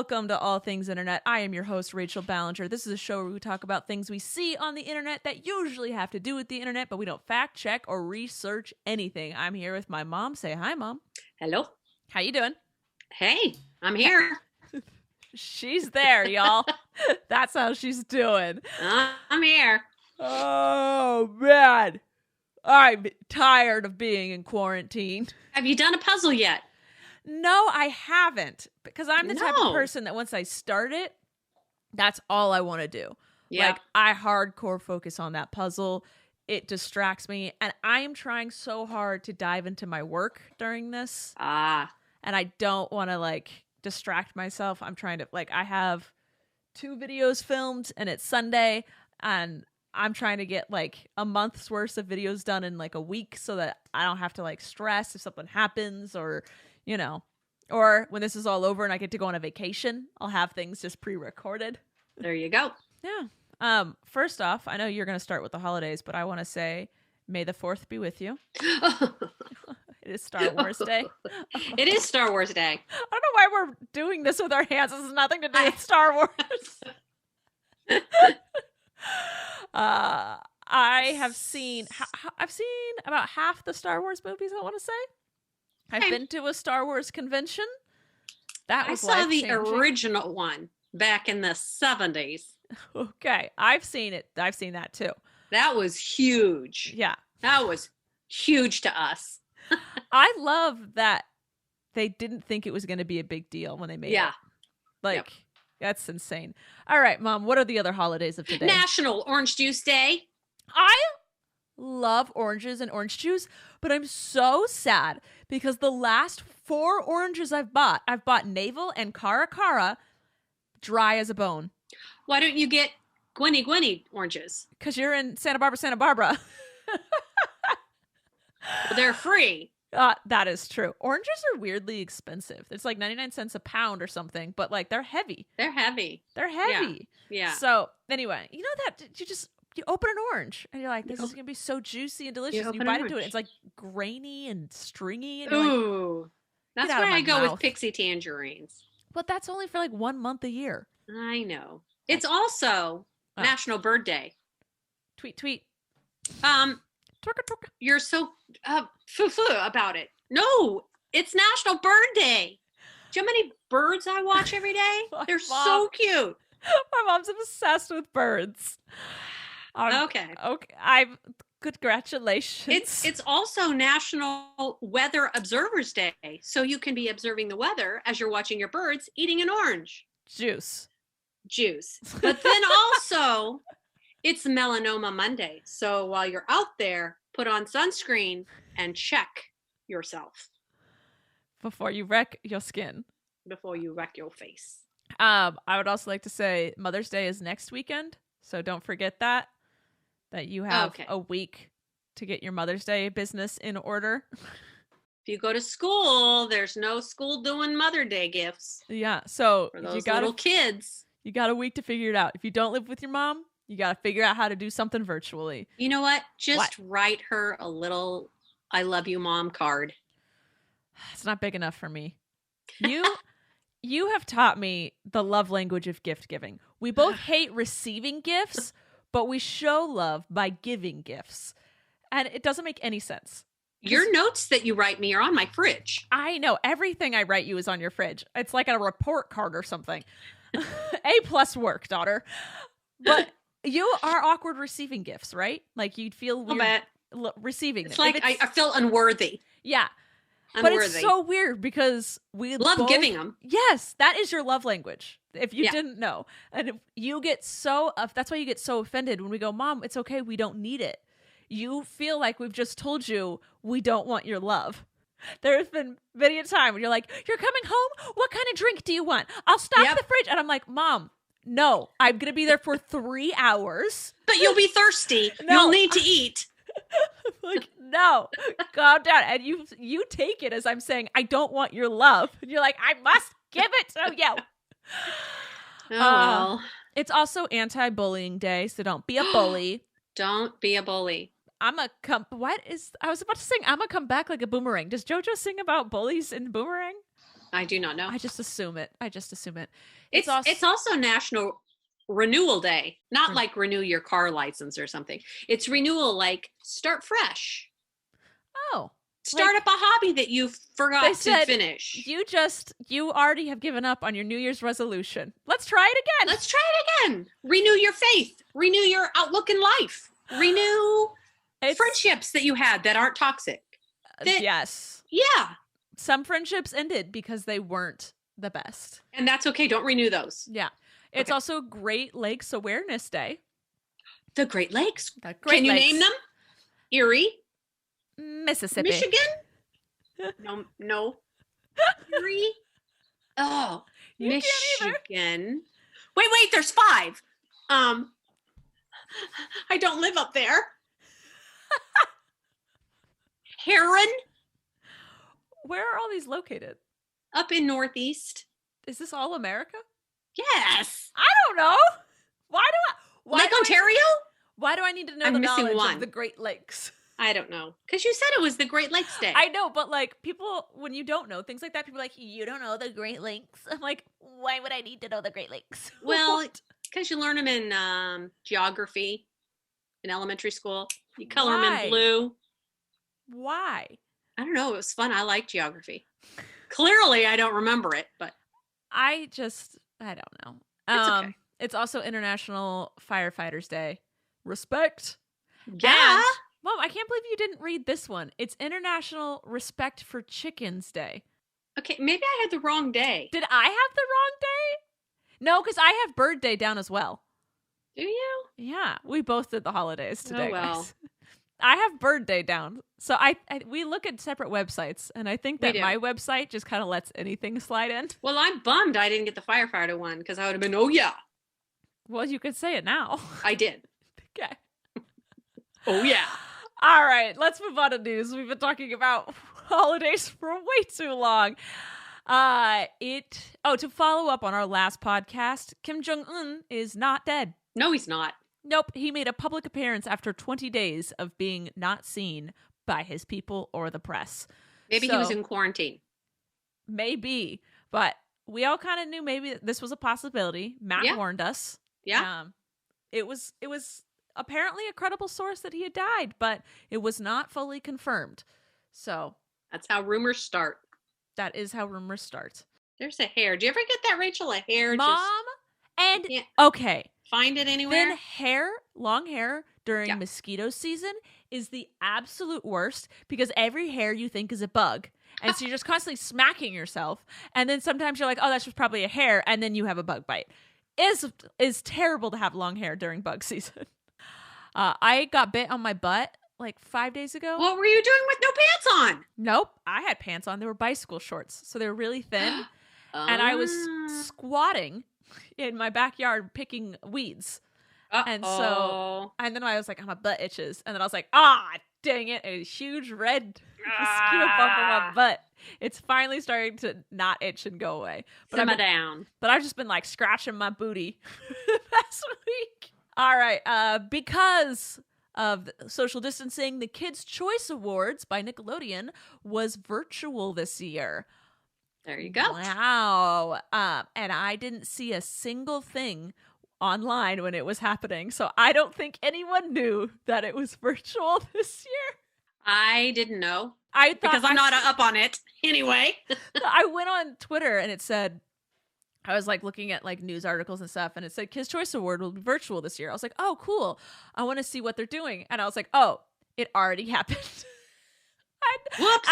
Welcome to All Things Internet. I am your host, Rachel Ballinger. This is a show where we talk about things we see on the internet that usually have to do with the internet, but we don't fact check or research anything. I'm here with my mom. Say hi, Mom. Hello. How you doing? Hey, I'm here. She's there, y'all. That's how she's doing. I'm here. Oh, man. I'm tired of being in quarantine. Have you done a puzzle yet? No, I haven't. Because I'm the type of person that once I start it, that's all I want to do. Yeah. Like, I hardcore focus on that puzzle. It distracts me. And I am trying so hard to dive into my work during this. Ah. And I don't want to, like, distract myself. I'm trying to, like, I have 2 videos filmed and it's Sunday. And I'm trying to get, like, a month's worth of videos done in, like, a week so that I don't have to, like, stress if something happens or, you know. Or when this is all over and I get to go on a vacation, I'll have things just pre-recorded. There you go. Yeah. First off, I know you're going to start with the holidays, but I want to say May the 4th be with you. It is Star Wars Day. It is Star Wars Day. I don't know why we're doing this with our hands. This has nothing to do with Star Wars. I have seen about half the Star Wars movies, I want to say. I've been to a Star Wars convention. That was I saw the life-changing. original one back in the 70s. Okay, I've seen it. I've seen that too. That was huge. Yeah. That was huge to us. I love that they didn't think it was going to be a big deal when they made it. Like, that's insane. All right, Mom, what are the other holidays of today? National Orange Juice Day. I love oranges and orange juice, but I'm so sad because the last 4 oranges I've bought Navel and Cara dry as a bone. Why don't you get Gwinny oranges? Because you're in Santa Barbara. Well, they're free. That is true. Oranges are weirdly expensive. It's like 99 cents a pound or something, but like they're heavy. They're heavy. Yeah. So anyway, you know that you open an orange and you're like, this is going to be so juicy and delicious. You bite into it. It's like grainy and stringy. And ooh. Like, that's why I go with Pixie Tangerines. But that's only for like 1 month a year. I know. It's also National Bird Day. Tweet. Twerk. You're so foo-foo about it. No, it's National Bird Day. Do you know how many birds I watch every day? They're so cute. My mom's obsessed with birds. Okay. Congratulations. It's also National Weather Observers Day, so you can be observing the weather as you're watching your birds eating an orange. Juice. But then also, it's Melanoma Monday. So while you're out there, put on sunscreen and check yourself. Before you wreck your skin. Before you wreck your face. I would also like to say Mother's Day is next weekend. So don't forget that you have a week to get your Mother's Day business in order. If you go to school, there's no school doing Mother Day gifts. Yeah. So for those little kids. You got a week to figure it out. If you don't live with your mom, you got to figure out how to do something virtually. You know what? Just write her a little I love you, Mom card. It's not big enough for me. You have taught me the love language of gift giving. We both hate receiving gifts, but we show love by giving gifts. And it doesn't make any sense. Your notes that you write me are on my fridge. I know. Everything I write you is on your fridge. It's like a report card or something. A+ work, daughter. But you are awkward receiving gifts, right? Like you'd feel weird receiving them. It's like I feel unworthy. Yeah. Unworthy. But it's so weird because we love giving them. Yes, that is your love language. If you didn't know. And if you get that's why you get so offended when we go, Mom, it's okay. We don't need it. You feel like we've just told you we don't want your love. There's been many a time when you're like, you're coming home? What kind of drink do you want? I'll stock the fridge. And I'm like, Mom, no, I'm going to be there for 3 hours. But you'll be thirsty. No. You'll need to eat. Like, no, calm down. And you take it as I'm saying, I don't want your love. And you're like, I must give it to you. Oh, well. It's also anti-bullying day, so don't be a bully. Don't be a bully. I was about to sing, I'm gonna come back like a boomerang. Does JoJo sing about bullies in Boomerang? I do not know. I just assume it. It's also National Renewal Day. Not like renew your car license or something. It's renewal, like start fresh. Oh. Start up a hobby that you forgot to finish. You already have given up on your New Year's resolution. Let's try it again. Renew your faith. Renew your outlook in life. Renew friendships that you had that aren't toxic. Yes. Yeah. Some friendships ended because they weren't the best. And that's okay. Don't renew those. Yeah. It's also Great Lakes Awareness Day. The Great Lakes. Can you name them? Erie. Mississippi. Michigan? No. Erie? Oh, you Michigan. Wait, there's 5. I don't live up there. Heron? Where are all these located? Up in Northeast. Is this all America? Yes. I don't know. Ontario? Why do I need to know the knowledge of the Great Lakes? I don't know. Because you said it was the Great Lakes Day. I know, but like people, when you don't know things like that, people are like, you don't know the Great Lakes. I'm like, why would I need to know the Great Lakes? Well, because you learn them in geography in elementary school. You color them in blue. Why? I don't know. It was fun. I like geography. Clearly, I don't remember it, but I don't know. It's okay. It's also International Firefighters Day. Respect. Yeah. And, Mom, I can't believe you didn't read this one. It's International Respect for Chickens Day. Okay, maybe I had the wrong day. Did I have the wrong day? No, because I have Bird Day down as well. Do you? Yeah, we both did the holidays today. Oh, well. Guys. I have Bird Day down. So we look at separate websites, and I think that my website just kind of lets anything slide in. Well, I'm bummed I didn't get the firefighter one, because I would have been, oh, yeah. Well, you could say it now. I did. Okay. Oh, yeah. All right, let's move on to news. We've been talking about holidays for way too long. To follow up on our last podcast, Kim Jong-un is not dead. No, he's not. Nope, he made a public appearance after 20 days of being not seen by his people or the press. Maybe he was in quarantine. Maybe, but we all kind of knew maybe this was a possibility. Matt warned us. Yeah. It was apparently a credible source that he had died, but it was not fully confirmed. So that's how rumors start. That is how rumors start. There's a hair. Do you ever get that, Rachel? A hair? Mom? And okay. Find it anywhere? Then long hair during mosquito season is the absolute worst because every hair you think is a bug. And so you're just constantly smacking yourself. And then sometimes you're like, oh, that's just probably a hair. And then you have a bug bite. Is terrible to have long hair during bug season. I got bit on my butt like 5 days ago. What were you doing with no pants on? Nope. I had pants on. They were bicycle shorts. So they were really thin. And I was squatting in my backyard picking weeds. And then I was like, my butt itches. And then I was like, dang it. A huge red mosquito bump on my butt. It's finally starting to not itch and go away. But I've just been like scratching my booty the past week. All right. Because of social distancing, the Kids' Choice Awards by Nickelodeon was virtual this year. There you go. Wow. And I didn't see a single thing online when it was happening. So I don't think anyone knew that it was virtual this year. I didn't know. Because I'm not up on it anyway. I went on Twitter and it said, I was like looking at like news articles and stuff, and it said Kids' Choice Award will be virtual this year. I was like, oh, cool. I want to see what they're doing. And I was like, oh, it already happened. Whoops.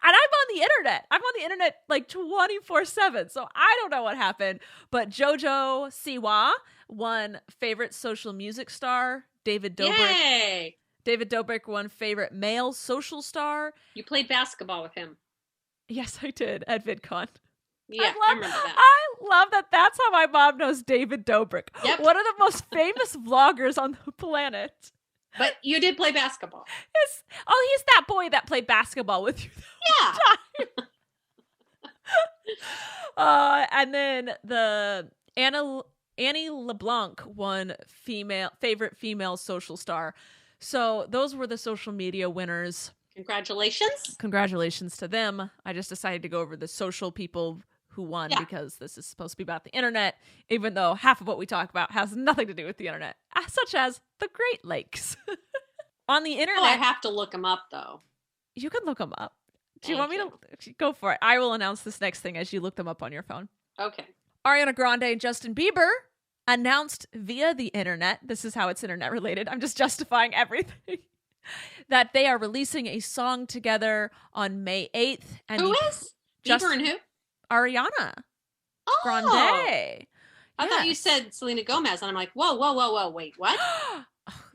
And I'm on the internet. I'm on the internet like 24/7. So I don't know what happened. But JoJo Siwa won favorite social music star. David Dobrik. Yay! David Dobrik won favorite male social star. You played basketball with him. Yes, I did at VidCon. Yeah, I remember that. I love that. That's how my mom knows David Dobrik. Yep. One of the most famous vloggers on the planet. But you did play basketball. He's that boy that played basketball with you. Yeah. And then the Annie LeBlanc won favorite female social star. So those were the social media winners. Congratulations. Congratulations to them. I just decided to go over the social people who won because this is supposed to be about the internet, even though half of what we talk about has nothing to do with the internet, such as the Great Lakes. On the internet. Oh, I have to look them up, though. You can look them up. Do you want me to go for it? I will announce this next thing as you look them up on your phone. Okay. Ariana Grande and Justin Bieber announced via the internet, this is how it's internet related, I'm just justifying everything, that they are releasing a song together on May 8th. And who is? Bieber and who? Ariana Oh. Grande. I thought you said Selena Gomez, and I'm like, whoa, wait, what?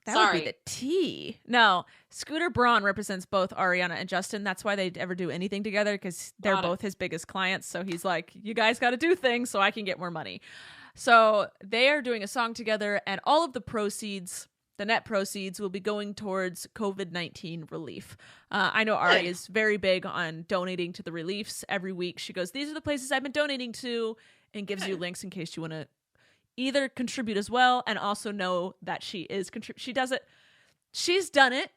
That would be the T. No, Scooter Braun represents both Ariana and Justin. That's why they ever do anything together, because they're both his biggest clients. So he's like, you guys got to do things so I can get more money. So they are doing a song together, and all of the proceeds, the net proceeds, will be going towards COVID-19 relief. I know Ari is very big on donating to the reliefs. Every week she goes, these are the places I've been donating to, and gives you links in case you want to either contribute as well, and also know that she is she does it. She's done it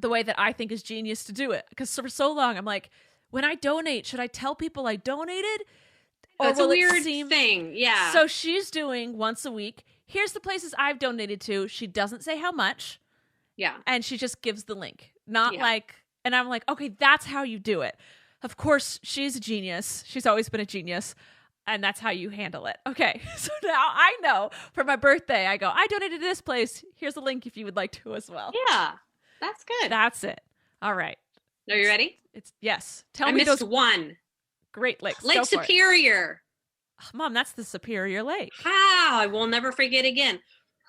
the way that I think is genius to do it. Because for so long, I'm like, when I donate, should I tell people I donated? Or that's a weird thing. Yeah. So she's doing once a week. Here's the places I've donated to. She doesn't say how much. Yeah. And she just gives the link. Not like, and I'm like, okay, that's how you do it. Of course, she's a genius. She's always been a genius. And that's how you handle it. Okay, so now I know for my birthday, I go, I donated to this place. Here's a link if you would like to as well. Yeah, that's good. That's it. All right. Are you ready? Yes. I missed one. Great Lakes. Lake Superior. Oh, Mom, that's the Superior Lake. How? I will never forget again.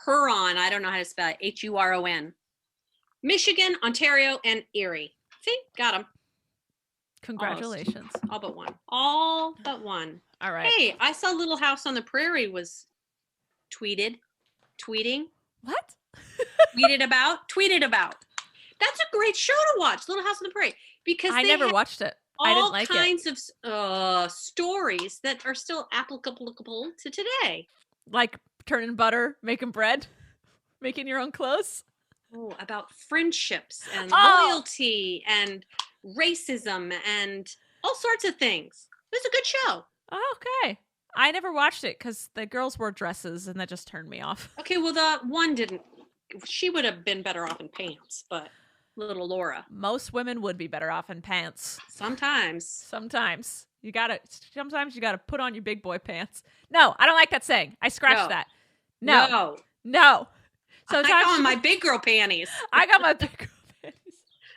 Huron. I don't know how to spell it. Huron. Michigan, Ontario, and Erie. See? Got them. Congratulations. All but one. All but one. All right. Hey, I saw Little House on the Prairie was tweeting. What? Tweeted about. That's a great show to watch, Little House on the Prairie, because I never watched it. I didn't like it. All kinds of stories that are still applicable to today. Like turning butter, making bread, making your own clothes. Oh, about friendships and loyalty and racism and all sorts of things. It was a good show. Oh, okay. I never watched it because the girls wore dresses and that just turned me off. Okay, well, the one didn't. She would have been better off in pants, but little Laura. Most women would be better off in pants. Sometimes. Sometimes you gotta put on your big boy pants. No, I don't like that saying. I scratched that. No. So I got my big girl panties. I got my big girl panties.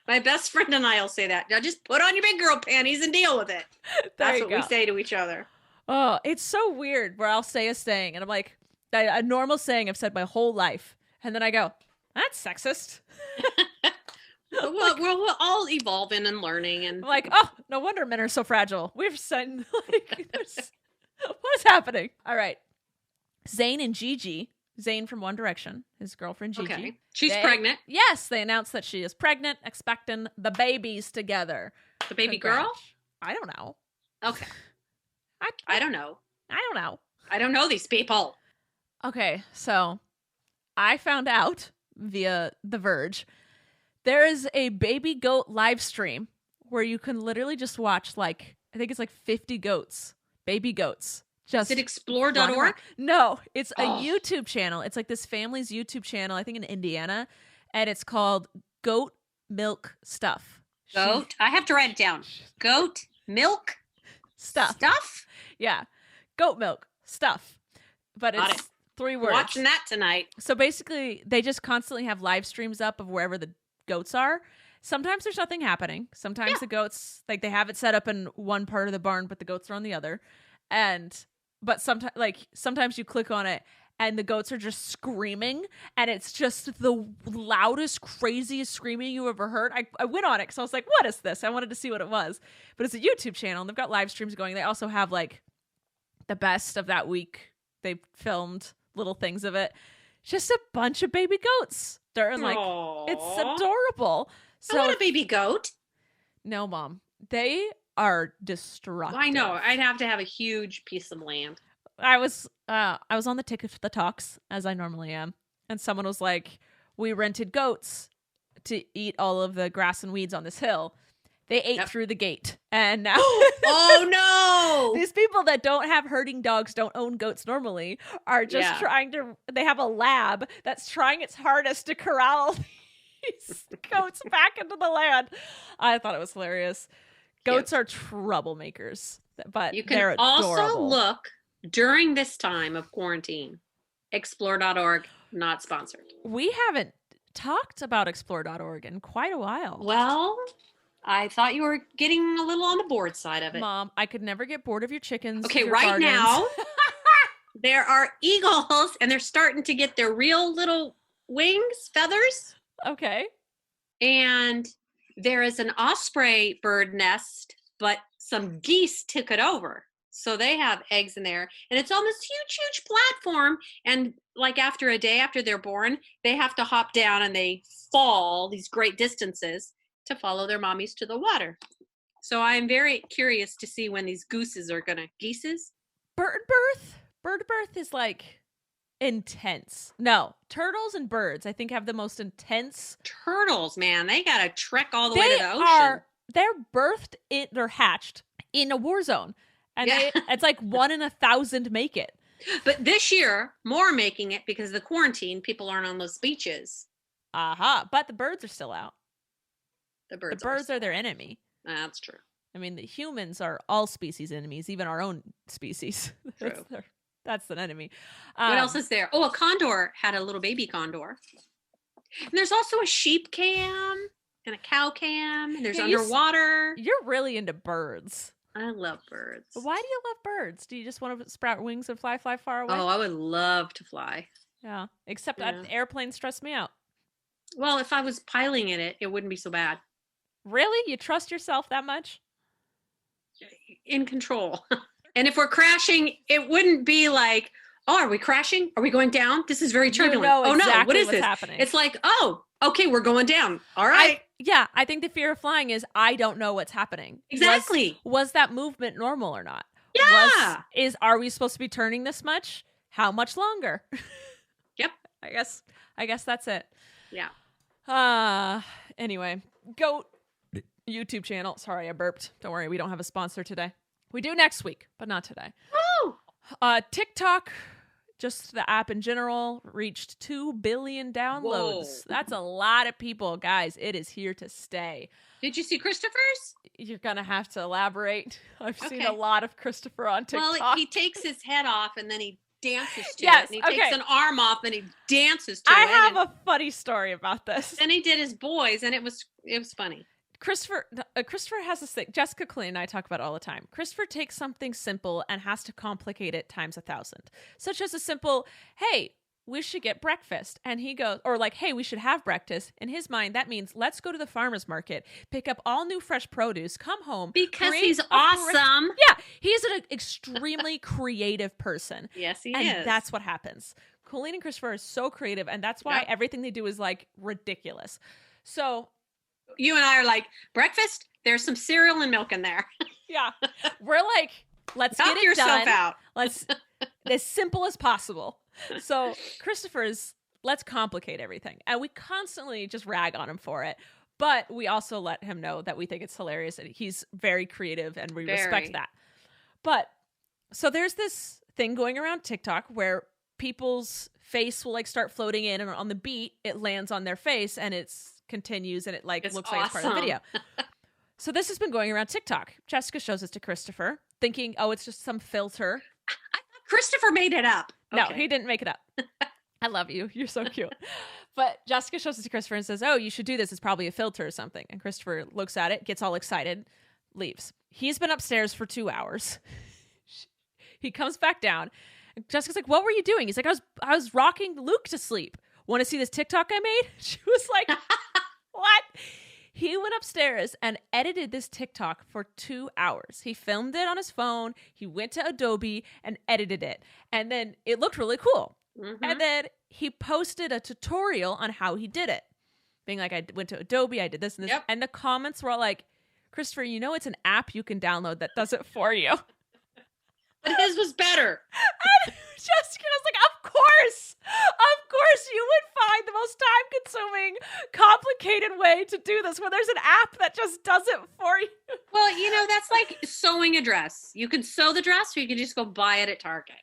My best friend and I will say that. Now just put on your big girl panties and deal with it. That's what we say to each other. Oh, it's so weird where I'll say a saying and I'm like, a normal saying I've said my whole life. And then I go, that's sexist. We're all evolving and learning. And I'm like, oh, no wonder men are so fragile. We've said, like, what is happening? All right. Zayn and Gigi. Zayn from One Direction, his girlfriend Gigi. Okay. She's pregnant. Yes, they announced that she is pregnant, expecting the babies together. The baby girl? I don't know. Okay. I don't know. I don't know these people. Okay, so I found out via The Verge, there is a baby goat live stream where you can literally just watch I think it's 50 goats, baby goats. Is it explore.org? No, it's a YouTube channel. It's like this family's YouTube channel, I think in Indiana, and it's called Goat Milk Stuff. Goat? I have to write it down. Goat Milk Stuff? Yeah. Goat milk stuff. But it's 3 words. Watching that tonight. So basically, they just constantly have live streams up of wherever the goats are. Sometimes there's nothing happening. Sometimes the goats, they have it set up in one part of the barn, but the goats are on the other. But sometimes you click on it and the goats are just screaming, and it's just the loudest, craziest screaming you ever heard. I went on it because I was like, what is this? I wanted to see what it was. But it's a YouTube channel, and they've got live streams going. They also have the best of that week. They filmed little things of it. Just a bunch of baby goats. They're in it's adorable. So, I want a baby goat. No, Mom. They are destructive. I know. I'd have to have a huge piece of land. I was on the Ticket to the Talks, as I normally am, and someone was like, we rented goats to eat all of the grass and weeds on this hill. They ate through the gate. And now oh no! These people that don't have herding dogs, don't own goats normally, are just trying to, they have a lab that's trying its hardest to corral these goats back into the land. I thought it was hilarious. Goats are troublemakers, but you they're can also adorable. look during this time of quarantine. Explore.org, not sponsored. We haven't talked about explore.org in quite a while. Well, I thought you were getting a little on the bored side of it. Mom, I could never get bored of your chickens. Okay, your right gardens. now, there are eagles, and they're starting to get their real little wings, feathers. Okay. And there is an osprey bird nest, but some geese took it over. So they have eggs in there. And it's on this huge, huge platform. And like after a day after they're born, they have to hop down and they fall these great distances to follow their mommies to the water. So I'm very curious to see when these gooses are going to, geeses? Bird birth is like intense. No, turtles and birds, I think, have the most intense. Turtles, man, they got to trek all the way to the ocean. They're birthed, they're hatched in a war zone. And it's like 1 in 1,000 make it. But this year, more making it because of the quarantine, people aren't on those beaches. Aha, but the birds are still out. The birds are their enemy. That's true. I mean, the humans are all species enemies, even our own species. True. That's an enemy. What else is there? Oh, a condor had a little baby condor. And there's also a sheep cam and a cow cam. And there's underwater. You're really into birds. I love birds. Why do you love birds? Do you just want to sprout wings and fly far away? Oh, I would love to fly. Yeah, except airplanes stress me out. Well, if I was piloting it, it wouldn't be so bad. Really? You trust yourself that much? In control. And if we're crashing, it wouldn't be like, oh, are we crashing? Are we going down? This is very turbulent. You know exactly oh no, what is what's this? Happening. It's like, oh, okay, we're going down. All right. I think the fear of flying is I don't know what's happening. Exactly. Was that movement normal or not? Yeah. Are we supposed to be turning this much? How much longer? Yep. I guess that's it. Yeah. Anyway, goat YouTube channel. Sorry, I burped. Don't worry, we don't have a sponsor today. We do next week, but not today. Woo! TikTok, just the app in general, reached 2 billion downloads. Whoa. That's a lot of people, guys. It is here to stay. Did you see Christopher's? You're going to have to elaborate. I've seen a lot of Christopher on TikTok. Well, he takes his head off and then he dances to it. And he takes an arm off and he dances to it. I have a funny story about this. Then he did his boys and it was funny. Christopher has this thing. Jessica Klein and I talk about it all the time. Christopher takes something simple and has to complicate it times 1,000. Such as a simple, hey, we should get breakfast. And he goes, or like, hey, we should have breakfast. In his mind, that means let's go to the farmer's market, pick up all new fresh produce, come home. Because he's awesome. Yeah, he's an extremely creative person. Yes, he is. And that's what happens. Colleen and Christopher are so creative, and that's why everything they do is like ridiculous. So you and I are like, breakfast? There's some cereal and milk in there. Yeah. We're like, let's Knock get it yourself done. out. Let's as simple as possible. So Christopher's, let's complicate everything. And we constantly just rag on him for it. But we also let him know that we think it's hilarious and he's very creative and we respect that. But so there's this thing going around TikTok where people's face will like start floating in and on the beat, it lands on their face and it's continues and it like looks like it's part of the video. So this has been going around TikTok. Jessica shows this to Christopher thinking, oh, it's just some filter. I thought Christopher made it up. Okay. No, he didn't make it up. I love you. You're so cute. But Jessica shows it to Christopher and says, oh, you should do this. It's probably a filter or something. And Christopher looks at it, gets all excited, leaves. He's been upstairs for 2 hours. He comes back down. Jessica's like, what were you doing? He's like, I was rocking Luke to sleep. Want to see this TikTok I made? She was like, what? He went upstairs and edited this TikTok for 2 hours. He filmed it on his phone. He went to Adobe and edited it. And then it looked really cool. Mm-hmm. And then he posted a tutorial on how he did it. Being like, I went to Adobe, I did this and this. Yep. And the comments were all like, Christopher, you know it's an app you can download that does it for you. But his was better. And Jessica was like, of course you would find the most time-consuming, complicated way to do this when there's an app that just does it for you. Well, that's like sewing a dress. You can sew the dress or you can just go buy it at Target.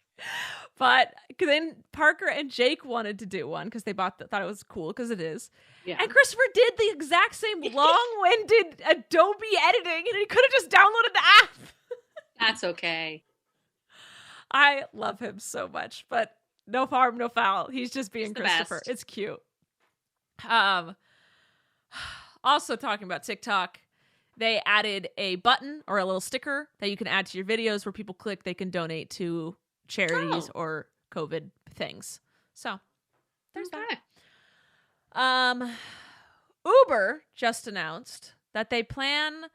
But then Parker and Jake wanted to do one because they thought it was cool because it is. Yeah. And Christopher did the exact same long-winded Adobe editing, and he could have just downloaded the app. That's okay. I love him so much, but no harm, no foul. He's just being Christopher. Best. It's cute. Also talking about TikTok, they added a button or a little sticker that you can add to your videos where people click, they can donate to charities or COVID things. So there's that. Uber just announced that they plan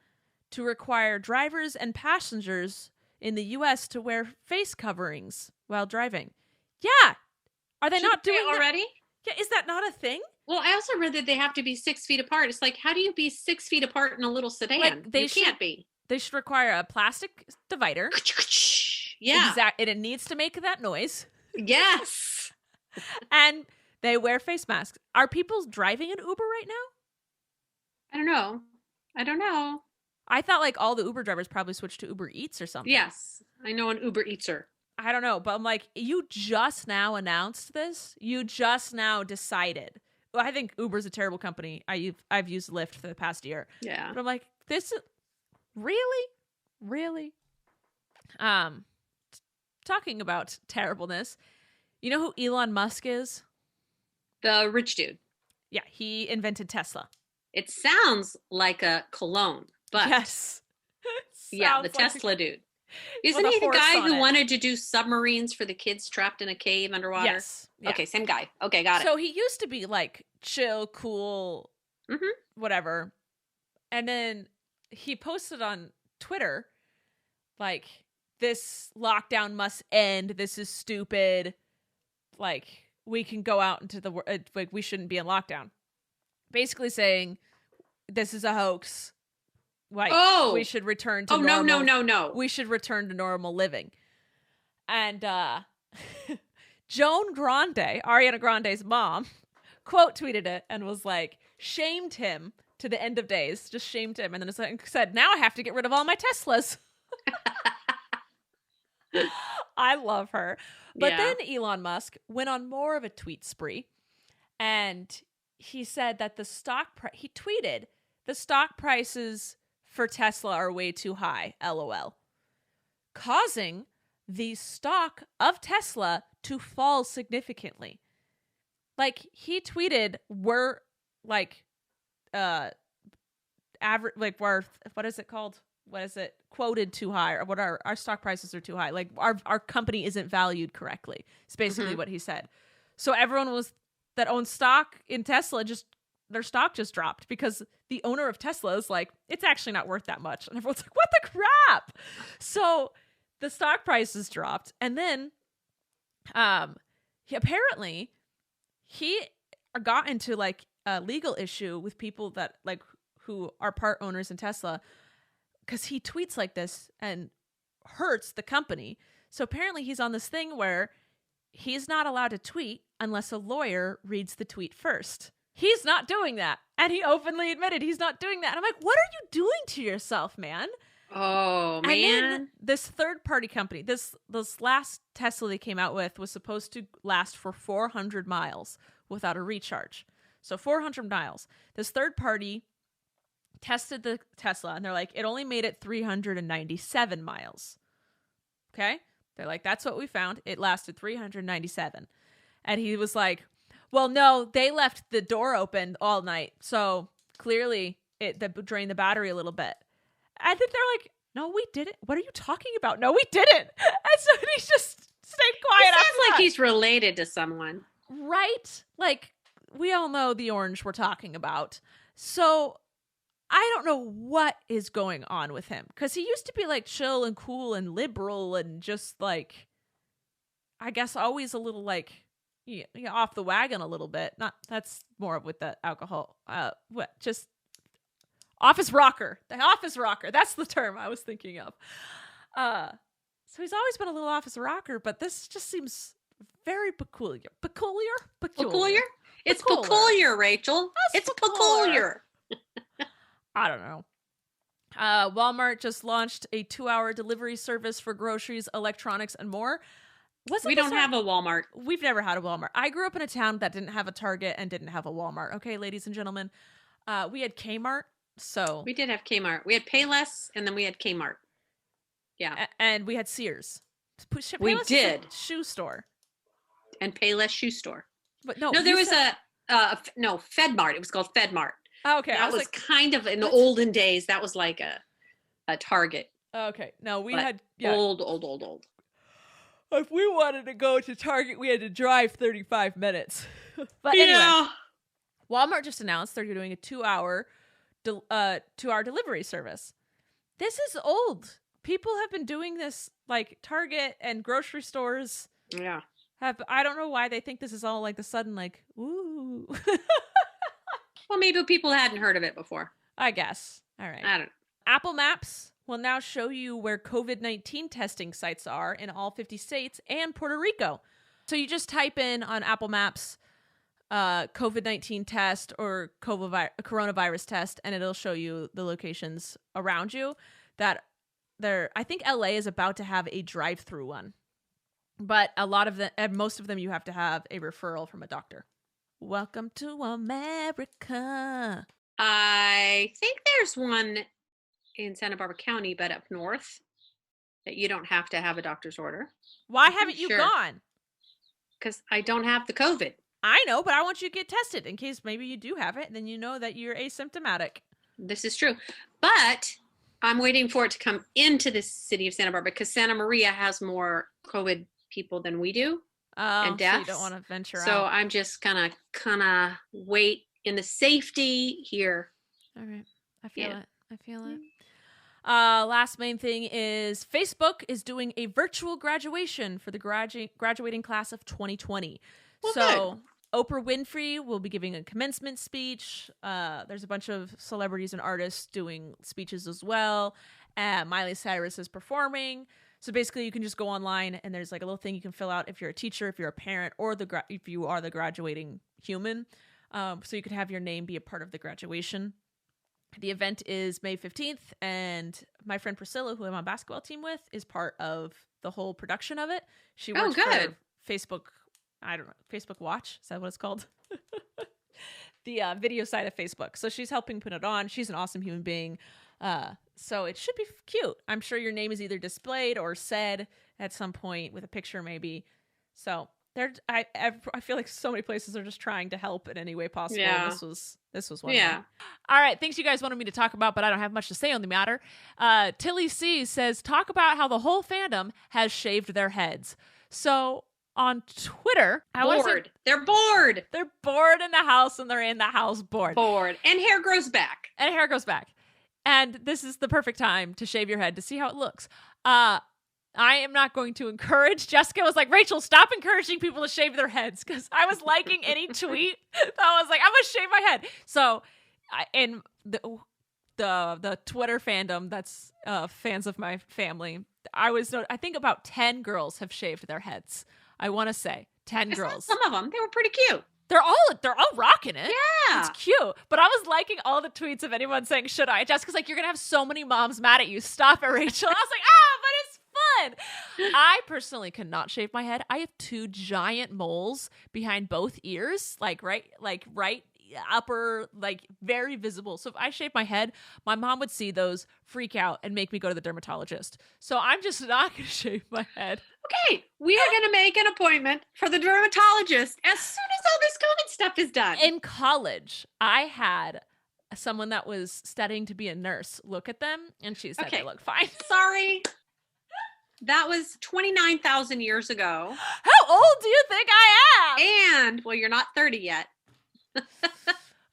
to require drivers and passengers in the US to wear face coverings while driving. Yeah. Are they not doing already? Yeah, is that not a thing? Well, I also read that they have to be 6 feet apart. It's like, how do you be 6 feet apart in a little sedan? You can't be. They should require a plastic divider. Yeah. And it needs to make that noise. Yes. And they wear face masks. Are people driving an Uber right now? I don't know. I thought like all the Uber drivers probably switched to Uber Eats or something. Yes. I know an Uber Eatser. I don't know, but I'm like, you just now announced this? You just now decided. Well, I think Uber's a terrible company. I've used Lyft for the past year. Yeah. But I'm like, this is really? Talking about terribleness, you know who Elon Musk is? The rich dude. Yeah, he invented Tesla. It sounds like a cologne, but yes. Yeah, the Tesla dude. Isn't he the guy who wanted to do submarines for the kids trapped in a cave underwater? Yes. Yeah. Okay, same guy. Okay, got it. So he used to be like chill, cool, whatever. And then he posted on Twitter, like, this lockdown must end. This is stupid. Like, we can go out into the world. Like, we shouldn't be in lockdown. Basically saying, this is a hoax. Like, we should return to normal. No. We should return to normal living. And Joan Grande, Ariana Grande's mom, quote tweeted it and was like, shamed him to the end of days. Just shamed him. And then said, now I have to get rid of all my Teslas. I love her. But then Elon Musk went on more of a tweet spree. And he said that he tweeted, the stock prices for Tesla are way too high, LOL, causing the stock of Tesla to fall significantly. Like, he tweeted, we're like average, like, we're, what is it called? What is it? Quoted too high, or what our stock prices are too high. Like, our company isn't valued correctly. It's basically what he said. So everyone that owns stock in Tesla, their stock just dropped because the owner of Tesla is like, it's actually not worth that much. And everyone's like, what the crap? So the stock prices dropped. And then apparently he got into like a legal issue with people that like who are part owners in Tesla because he tweets like this and hurts the company. So apparently he's on this thing where he's not allowed to tweet unless a lawyer reads the tweet first. He's not doing that. And he openly admitted he's not doing that. And I'm like, what are you doing to yourself, man? Oh, man. And then this third-party company, this last Tesla they came out with was supposed to last for 400 miles without a recharge. So 400 miles. This third party tested the Tesla, and they're like, it only made it 397 miles. Okay? They're like, that's what we found. It lasted 397. And he was like, well, no, they left the door open all night. So clearly it drained the battery a little bit. And then they're like, no, we didn't. What are you talking about? No, we didn't. And so he just stayed quiet. It sounds like he's related to someone. Right? Like, we all know the orange we're talking about. So I don't know what is going on with him. Because he used to be like chill and cool and liberal and just like, I guess always a little like, off the wagon a little bit. That's more with the alcohol. Just office rocker. The office rocker. That's the term I was thinking of. So he's always been a little office rocker, but this just seems Very peculiar. Peculiar? Peculiar? It's Peculiar. peculiar, Rachel. That's It's peculiar. I don't know. Walmart just launched a 2-hour delivery service for groceries, electronics, and more. We don't have a Walmart. We've never had a Walmart. I grew up in a town that didn't have a Target and didn't have a Walmart. Okay, ladies and gentlemen. We had Kmart, so... We did have Kmart. We had Payless, and then we had Kmart. Yeah. And we had Sears. Payless We did. Is a shoe store. And Payless shoe store. But no, there was FedMart. It was called FedMart. Oh, okay. That was kind of, in the olden days, that was like a Target. Okay. No, we But had... Old. If we wanted to go to Target, we had to drive 35 minutes. But anyway, Yeah. Walmart just announced they're doing a 2-hour delivery service. This is old. People have been doing this, like Target and grocery stores. Yeah. I don't know why they think this is all like the sudden, like, ooh. Well, maybe people hadn't heard of it before. I guess. All right. I don't know. Apple Maps will now show you where COVID-19 testing sites are in all 50 states and Puerto Rico. So you just type in on Apple Maps COVID-19 test or coronavirus test, and it'll show you the locations around you that I think LA is about to have a drive-through one. But most of them, you have to have a referral from a doctor. Welcome to America. I think there's one in Santa Barbara County, but up north, that you don't have to have a doctor's order. Why haven't you gone? Because I don't have the COVID. I know, but I want you to get tested in case maybe you do have it. Then you know that you're asymptomatic. This is true. But I'm waiting for it to come into the city of Santa Barbara because Santa Maria has more COVID people than we do. And deaths. So you don't want to venture out. So I'm just gonna kind of wait in the safety here. All right. I feel it. Last main thing is Facebook is doing a virtual graduation for the graduating class of 2020. Well, so Oprah Winfrey will be giving a commencement speech. There's a bunch of celebrities and artists doing speeches as well. Miley Cyrus is performing. So basically, you can just go online and there's like a little thing you can fill out if you're a teacher, if you're a parent, or if you are the graduating human. So you could have your name be a part of the graduation. The event is May 15th, and my friend Priscilla, who I'm on basketball team with, is part of the whole production of it. She works for Facebook. I don't know, Facebook Watch. Is that what it's called? The video side of Facebook. So she's helping put it on. She's an awesome human being. So it should be cute. I'm sure your name is either displayed or said at some point with a picture, maybe. So I feel like so many places are just trying to help in any way possible. Yeah. This was one. Yeah. All right. Things you guys wanted me to talk about, but I don't have much to say on the matter. Tilly C says, talk about how the whole fandom has shaved their heads. So on Twitter, They're bored. They're bored in the house, and they're in the house bored. And hair grows back. And this is the perfect time to shave your head to see how it looks. I am not going to encourage. Jessica was like, Rachel, stop encouraging people to shave their heads, because I was liking any tweet that was like, I'm going to shave my head. So in the Twitter fandom that's fans of my family, I think about 10 girls have shaved their heads. I want to say 10 girls. Some of them, they were pretty cute. They're all rocking it. Yeah. It's cute. But I was liking all the tweets of anyone saying, should I? Jessica's like, you're going to have so many moms mad at you. Stop it, Rachel. I was like, but it's fun. I personally cannot shave my head. I have 2 giant moles behind both ears, like right upper, like very visible. So if I shave my head, my mom would see those, freak out, and make me go to the dermatologist. So I'm just not going to shave my head. Okay, we are going to make an appointment for the dermatologist as soon as all this COVID stuff is done. In college, I had someone that was studying to be a nurse look at them, and she said they look fine. Sorry. That was 29,000 years ago. How old do you think I am? And, well, you're not 30 yet.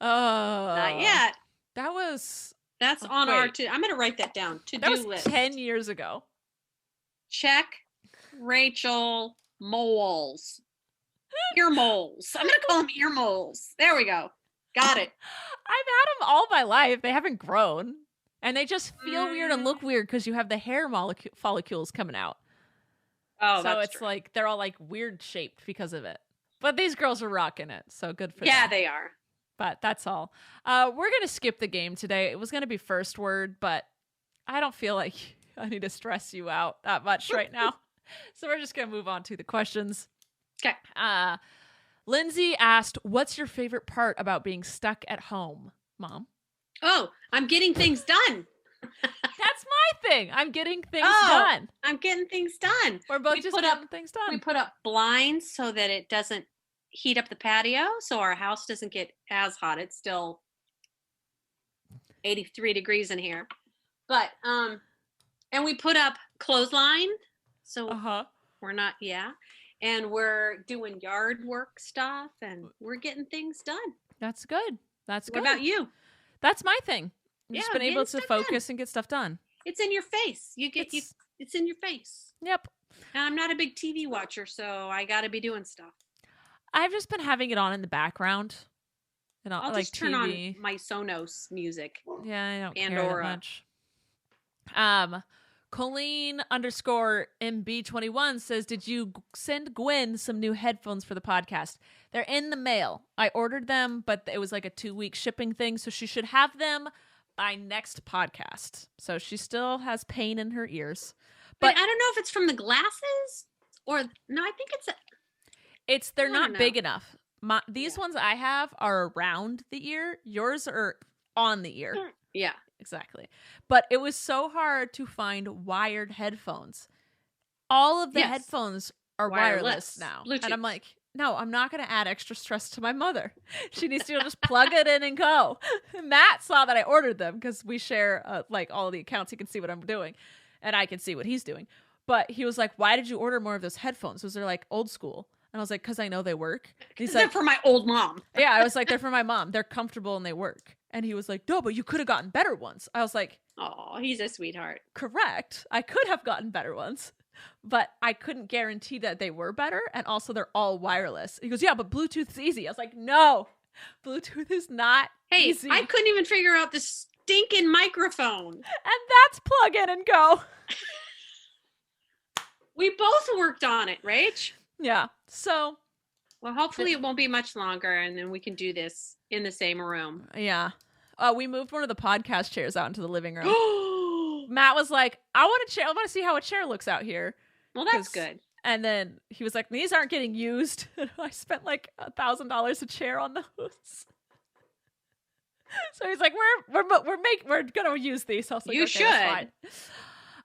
Oh. Not yet. That's on our I'm going to write that down. To-do list. 10 years ago. Check Rachel moles. Ear moles. I'm going to call them ear moles. There we go. Got it. I've had them all my life. They haven't grown. And they just feel weird and look weird because you have the hair follicles coming out. Oh, So that's it's true. like they're all like weird shaped because of it. But these girls are rocking it, so good for them. Yeah, they are. But that's all. We're gonna skip the game today. It was gonna be first word, but I don't feel like I need to stress you out that much right now. So we're just gonna move on to the questions. Okay. Lindsay asked, "What's your favorite part about being stuck at home, Mom?" Oh, I'm getting things done. That's my thing. I'm getting things done. I'm getting things done. We're both just getting things done. We put up blinds so that it doesn't heat up the patio, so our house doesn't get as hot. It's still 83 degrees in here. But and we put up clothesline, so we're not and we're doing yard work stuff, and we're getting things done. That's good. That's good. What about you? That's my thing. I've just been able to focus and get stuff done. It's in your face. It's in your face. Yep. And I'm not a big TV watcher, so I got to be doing stuff. I've just been having it on in the background. And I'll like just turn TV. on my Sonos music. Yeah, I don't Pandora. care that much. Colleen _MB21 says, "Did you send Gwen some new headphones for the podcast? They're in the mail. I ordered them, but it was like a 2-week shipping thing, so she should have them by next podcast." So she still has pain in her ears. But I don't know if it's from the glasses or no, I think they're not big enough. These ones I have are around the ear. Yours are on the ear. Yeah. Exactly. But it was so hard to find wired headphones. All of the headphones are wireless now. Bluetooth. And I'm like, no, I'm not going to add extra stress to my mother. She needs to just plug it in and go. Matt saw that I ordered them because we share like all the accounts. He can see what I'm doing and I can see what he's doing. But he was like, "Why did you order more of those headphones? Those are like old school." And I was like, "Because I know they work." He's like, "They're for my old mom." Yeah, I was like, "They're for my mom. They're comfortable and they work." And he was like, "No, but you could have gotten better ones." I was like, "Oh, he's a sweetheart." Correct. I could have gotten better ones, but I couldn't guarantee that they were better. And also they're all wireless. He goes, "Yeah, but Bluetooth is easy." I was like, "No, Bluetooth is not easy." I couldn't even figure out the stinking microphone. And that's plug in and go. We both worked on it, Rach. Yeah. So. Well, hopefully it won't be much longer, and then we can do this in the same room. Yeah. We moved one of the podcast chairs out into the living room. Matt was like, "I want a chair. I want to see how a chair looks out here." Well, that's good. And then he was like, "These aren't getting used." I spent like $1,000 a chair on those. So he's like, "We're gonna use these." I was like, "You okay, should." That's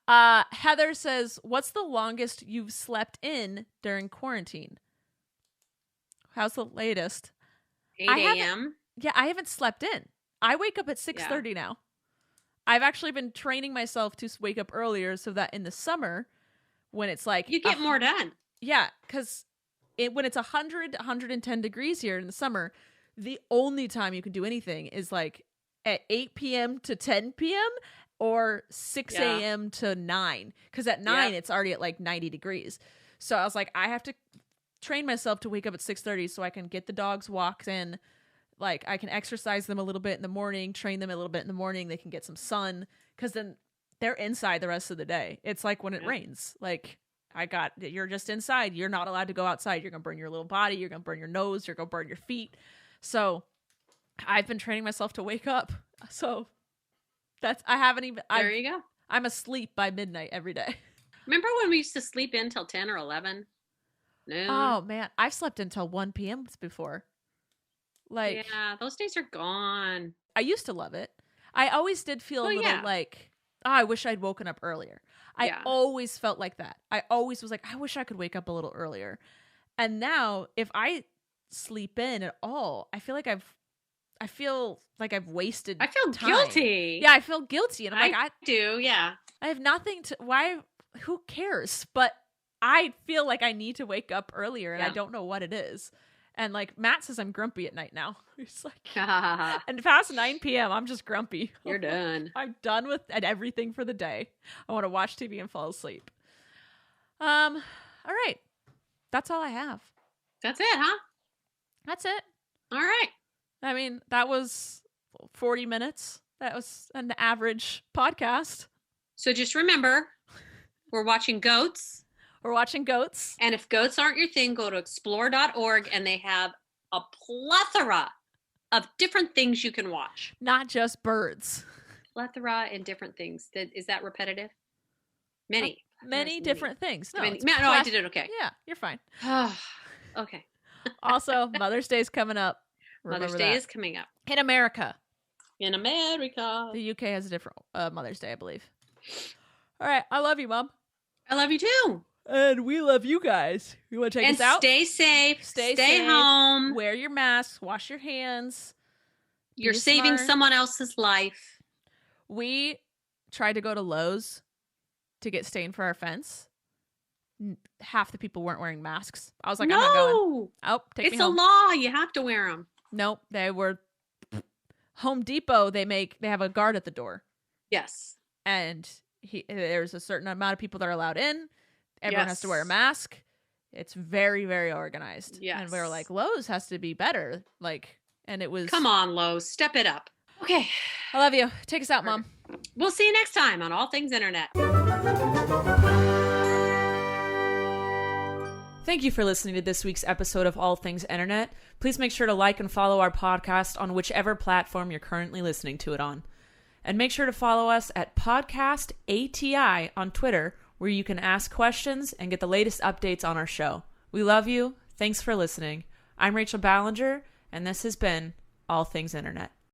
fine. Heather says, "What's the longest you've slept in during quarantine?" How's the latest? 8 a.m. Yeah, I haven't slept in. I wake up at 6:30 now. I've actually been training myself to wake up earlier so that in the summer, when it's like... You get more done. Yeah, because when it's 100, 110 degrees here in the summer, the only time you can do anything is like at 8 p.m. to 10 p.m. or 6 a.m. to 9. Because at 9, it's already at like 90 degrees. So I was like, I have to train myself to wake up at 6:30 so I can get the dogs walks in. Like I can exercise them a little bit in the morning, train them a little bit in the morning. They can get some sun because then they're inside the rest of the day. It's like when it rains. Like you're just inside. You're not allowed to go outside. You're going to burn your little body. You're going to burn your nose. You're going to burn your feet. So I've been training myself to wake up. So there you go. I'm asleep by midnight every day. Remember when we used to sleep in till 10 or 11? No. Oh man, I've slept until 1 p.m. before. Like, yeah, those days are gone. I used to love it. I always did feel a little like, I wish I'd woken up earlier. I always felt like that. I always was like, I wish I could wake up a little earlier. And now, if I sleep in at all, I feel like I've wasted. I feel time. guilty. Yeah, I feel guilty, and I'm like, I do. Yeah, I have nothing to. Why? Who cares? But I feel like I need to wake up earlier, and I don't know what it is. And like Matt says, I'm grumpy at night now. He's like, and past 9 p.m., I'm just grumpy. You're done. I'm done with everything for the day. I want to watch TV and fall asleep. All right, that's all I have. That's it, huh? That's it. All right. I mean, that was 40 minutes. That was an average podcast. So just remember, we're watching goats. We're watching goats. And if goats aren't your thing, go to explore.org and they have a plethora of different things you can watch. Not just birds. Plethora and different things. Is that repetitive? Many. Many different things. No, no, I did it okay. Yeah, you're fine. Okay. Also, Mother's Day is coming up. Mother's Day is coming up. In America. In America. The UK has a different Mother's Day, I believe. All right. I love you, Mom. I love you too. And we love you guys. You want to take us out? Stay safe. Stay safe. Home. Wear your masks. Wash your hands. You're saving someone else's life. We tried to go to Lowe's to get stain for our fence. Half the people weren't wearing masks. I was like, I'm not going. Oh, take me home. It's a law. You have to wear them. Nope. They were Home Depot. They have a guard at the door. Yes. And there's a certain amount of people that are allowed in. Everyone has to wear a mask. It's very, very organized. Yes. And we were like, Lowe's has to be better. And it was. Come on, Lowe's. Step it up. Okay. I love you. Take us out, Mom. We'll see you next time on All Things Internet. Thank you for listening to this week's episode of All Things Internet. Please make sure to like and follow our podcast on whichever platform you're currently listening to it on. And make sure to follow us at Podcast ATI on Twitter, where you can ask questions and get the latest updates on our show. We love you. Thanks for listening. I'm Rachel Ballinger, and this has been All Things Internet.